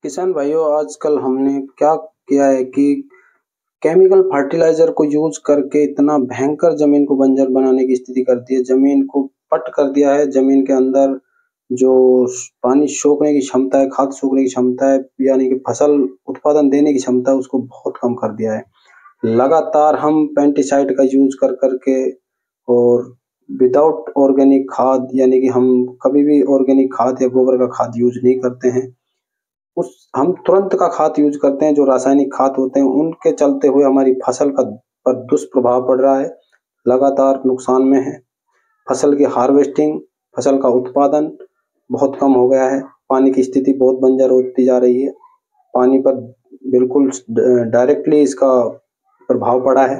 किसान भाइयों, आजकल हमने क्या किया है कि केमिकल फर्टिलाइजर को यूज करके इतना भयंकर जमीन को बंजर बनाने की स्थिति कर दी है। जमीन को पट कर दिया है। जमीन के अंदर जो पानी सोखने की क्षमता है, खाद सोखने की क्षमता है, यानी कि फसल उत्पादन देने की क्षमता है, उसको बहुत कम कर दिया है। लगातार हम पेस्टिसाइड का यूज कर करके और विदाउट ऑर्गेनिक खाद, यानी कि हम कभी भी ऑर्गेनिक खाद या गोबर का खाद यूज नहीं करते हैं। उस हम तुरंत का खाद यूज करते हैं। जो रासायनिक खाद होते हैं उनके चलते हुए हमारी फसल का पर दुष्प्रभाव पड़ रहा है। लगातार नुकसान में है। फसल की हार्वेस्टिंग, फसल का उत्पादन बहुत कम हो गया है। पानी की स्थिति बहुत बंजर होती जा रही है। पानी पर बिल्कुल डायरेक्टली इसका प्रभाव पड़ा है।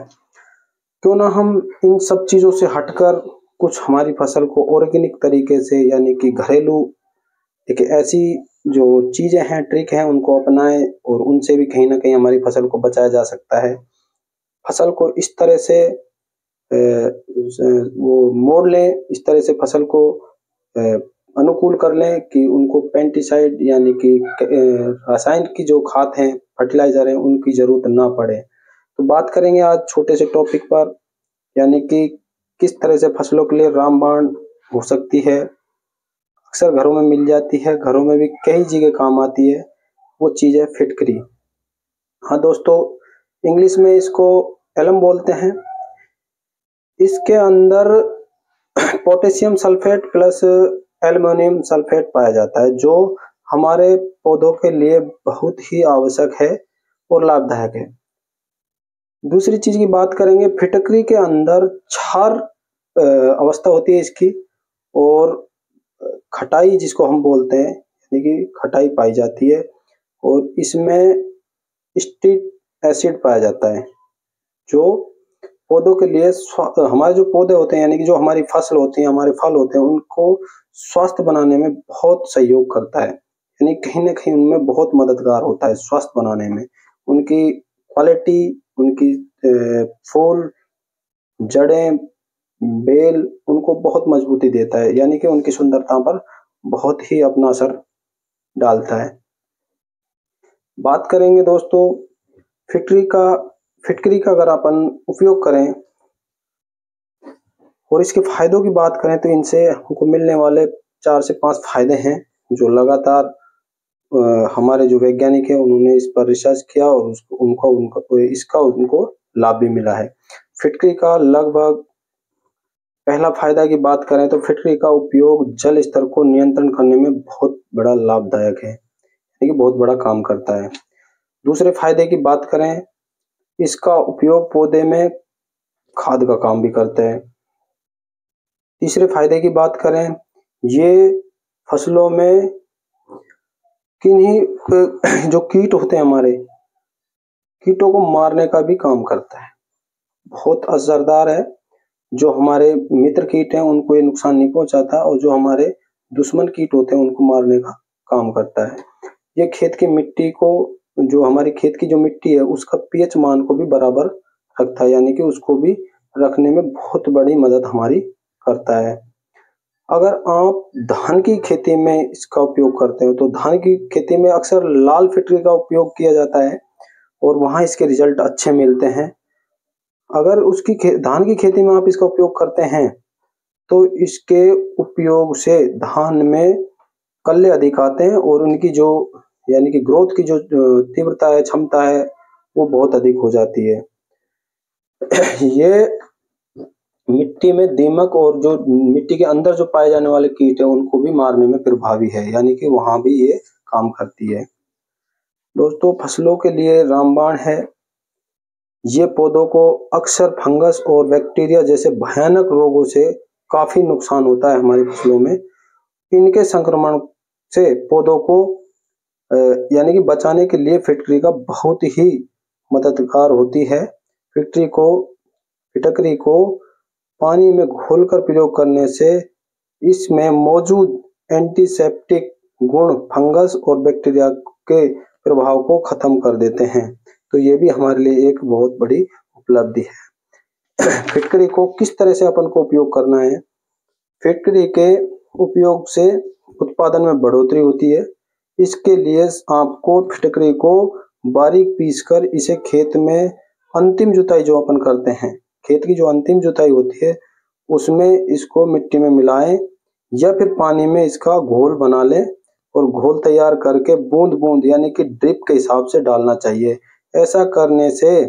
क्यों ना हम इन सब चीजों से हटकर कुछ हमारी फसल को ऑर्गेनिक तरीके से, यानी कि घरेलू एक ऐसी जो चीजें हैं, ट्रिक हैं, उनको अपनाएं और उनसे भी कहीं ना कहीं हमारी फसल को बचाया जा सकता है। फसल को इस तरह से वो मोड़ लें, इस तरह से फसल को अनुकूल कर लें कि उनको पेस्टिसाइड, यानी कि रासायनिक की जो खाद हैं, फर्टिलाइजर हैं, उनकी जरूरत ना पड़े। तो बात करेंगे आज छोटे से टॉपिक पर, यानी कि किस तरह से फसलों के लिए रामबाण हो सकती है। अक्सर घरों में मिल जाती है, घरों में भी कई जगह काम आती है। वो चीज है फिटकरी। हाँ दोस्तों, इंग्लिश में इसको एलम बोलते हैं। इसके अंदर potassium sulphate plus aluminium sulphate पाया जाता है, जो हमारे पौधों के लिए बहुत ही आवश्यक है और लाभदायक है। दूसरी चीज की बात करेंगे, फिटकरी के अंदर क्षार अवस्था होती है इसकी, और खटाई जिसको हम बोलते हैं, यानी कि खटाई पाई जाती है, और इसमें स्टिक एसिड पाया जाता है, जो पौधों के लिए हमारे जो पौधे होते हैं, यानी कि जो हमारी फसल होती है, हमारे फल होते हैं, उनको स्वस्थ बनाने में बहुत सहयोग करता है। यानी कहीं ना कहीं उनमें बहुत मददगार होता है स्वस्थ बनाने में। उनकी क्वालिटी, उनकी फूल, जड़ें, बेल उनको बहुत मजबूती देता है, यानी कि उनकी सुंदरता पर बहुत ही अपना असर डालता है। बात करेंगे दोस्तों फिटकरी का अगर अपन उपयोग करें और इसके फायदों की बात करें, तो इनसे हमको मिलने वाले 4 से 5 फायदे हैं, जो लगातार हमारे जो वैज्ञानिक है उन्होंने इस पर रिसर्च किया और उनको लाभ भी मिला है। फिटकरी का लगभग पहला फायदा की बात करें तो फिटकरी का उपयोग जल स्तर को नियंत्रण करने में बहुत बड़ा लाभदायक है, यानी कि बहुत बड़ा काम करता है। दूसरे फायदे की बात करें, इसका उपयोग पौधे में खाद का काम भी करता है। तीसरे फायदे की बात करें, ये फसलों में किन्हीं जो कीट होते हैं, हमारे कीटों को मारने का भी काम करता है। बहुत असरदार है। जो हमारे मित्र कीट हैं उनको ये नुकसान नहीं पहुंचाता, और जो हमारे दुश्मन कीट होते हैं उनको मारने का काम करता है। ये खेत की मिट्टी को, जो हमारी खेत की जो मिट्टी है, उसका पीएच मान को भी बराबर रखता है, यानी कि उसको भी रखने में बहुत बड़ी मदद हमारी करता है। अगर आप धान की खेती में इसका उपयोग करते हो, तो धान की खेती में अक्सर लाल फिटकरी का उपयोग किया जाता है और वहां इसके रिजल्ट अच्छे मिलते हैं। अगर धान की खेती में आप इसका उपयोग करते हैं, तो इसके उपयोग से धान में कल्ले अधिक आते हैं और उनकी जो, यानी कि ग्रोथ की जो तीव्रता है, क्षमता है, वो बहुत अधिक हो जाती है। ये मिट्टी में दीमक और जो मिट्टी के अंदर जो पाए जाने वाले कीट है उनको भी मारने में प्रभावी है, यानी कि वहां भी ये काम करती है। दोस्तों, फसलों के लिए रामबाण है। ये पौधों को अक्सर फंगस और बैक्टीरिया जैसे भयानक रोगों से काफी नुकसान होता है हमारी फसलों में। इनके संक्रमण से पौधों को यानी कि बचाने के लिए फिटकरी का बहुत ही मददगार होती है। फिटकरी को पानी में घोलकर प्रयोग करने से इसमें मौजूद एंटीसेप्टिक गुण फंगस और बैक्टीरिया के प्रभाव को खत्म कर देते हैं। तो ये भी हमारे लिए एक बहुत बड़ी उपलब्धि है। फिटकरी को किस तरह से अपन को उपयोग करना है? फिटकरी के उपयोग से उत्पादन में बढ़ोतरी होती है। इसके लिए आपको फिटकरी को बारीक पीसकर इसे खेत में अंतिम जुताई जो अपन करते हैं, खेत की जो अंतिम जुताई होती है उसमें इसको मिट्टी में मिलाएं या फिर पानी में इसका घोल बना लें और घोल तैयार करके बूंद बूंद यानी कि ड्रिप के हिसाब से डालना चाहिए। ऐसा करने से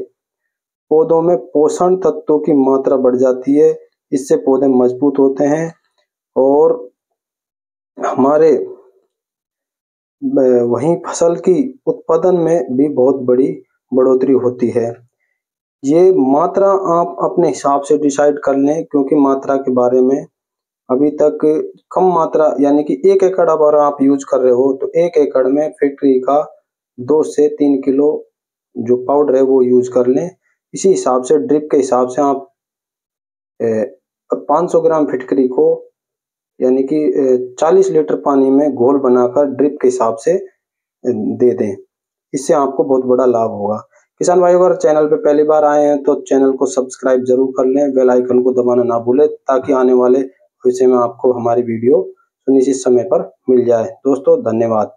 पौधों में पोषण तत्वों की मात्रा बढ़ जाती है, इससे पौधे मजबूत होते हैं और हमारे वहीं फसल की उत्पादन में भी बहुत बड़ी बढ़ोतरी होती है। ये मात्रा आप अपने हिसाब से डिसाइड कर लें, क्योंकि मात्रा के बारे में अभी तक कम मात्रा यानी कि 1 एकड़ अगर आप यूज कर रहे हो तो 1 एकड़ में फिटकरी का 2 से 3 किलो जो पाउडर है वो यूज कर लें। इसी हिसाब से ड्रिप के हिसाब से आप 500 ग्राम फिटकरी को यानी कि 40 लीटर पानी में घोल बनाकर ड्रिप के हिसाब से दे दें। इससे आपको बहुत बड़ा लाभ होगा। किसान भाई अगर चैनल पे पहली बार आए हैं तो चैनल को सब्सक्राइब जरूर कर लें, बेल आइकन को दबाना ना भूलें ताकि आने वाले भविष्य में आपको हमारी वीडियो सुनिश्चित समय पर मिल जाए। दोस्तों धन्यवाद।